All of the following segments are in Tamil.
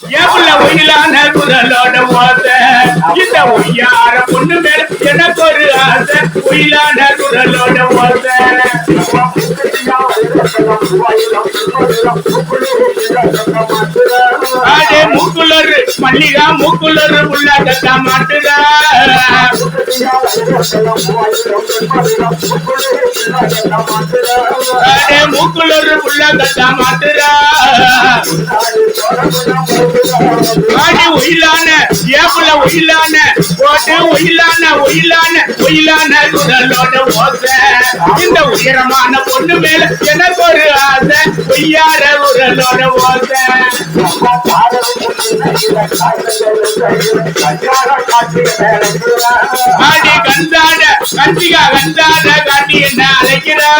ஏப்புல ஒயிலான குரலோட ஓச இந்த ஒய்யார பொண்ணு மேல எனக்கு ஒரு ஆசை ஒயிலான குரலோட ஓச அதே மூக்குள்ளரு மல்லிகா மூக்குள்ளரு புள்ள கட்ட மாட்டுறா அதே மூக்குள்ளரு புள்ள கட்ட மாட்டுறா ஆடி ஒயிலான ஏப்புல ஒயிலான போட்டு ஒயிலான குரலோட ஓச இந்த உயரமான பொண்ணு மேல எனக்கு ஒரு ஆசை ஒய்யார குரலோட ஓச ஆடி கந்தாட கந்திகா கந்தாட காட்டி என்ன அழைக்கிறா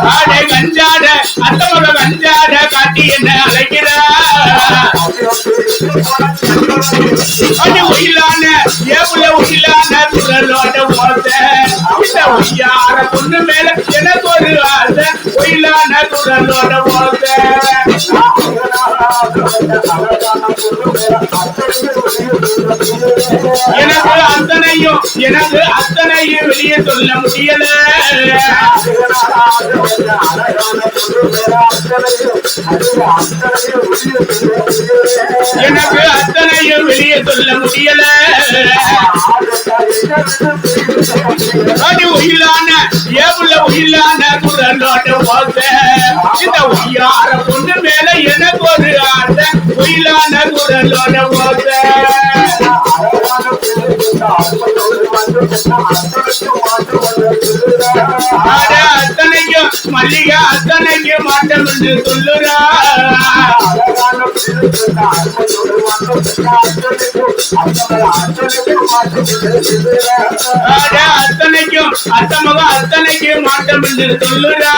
ஆடே கஞ்சாட அத்தமக கஞ்சாட காட்டி என்ன அழைக்கிறா அடி ஒயிலான ஏவுல ஒயிலான குரலோட ஓச இந்த ஒய்யார பொண்ணு மேல எனக்கு ஒரு ஆசை ஒயிலான குரலோட ஓச எனக்கு அத்தனையும் வெளியே சொல்ல முடியல எனக்கு அத்தனையும் வெளியே சொல்ல முடியல அடி ஒயிலான ஏவுல ஒயிலான குரலோட ஓச இந்த ஒய்யார பொண்ணு மேல எனக்கு ஒரு ஆசை ஒயிலான குரலோட ஓச அத்தனைக்கும் மல்லிகா அத்தனைக்கும் மாட்டம் என்று சொல்லுறா அத்தனைக்கும் அத்தமக அத்தனைக்கும் மாட்டம் என்று சொல்லுறா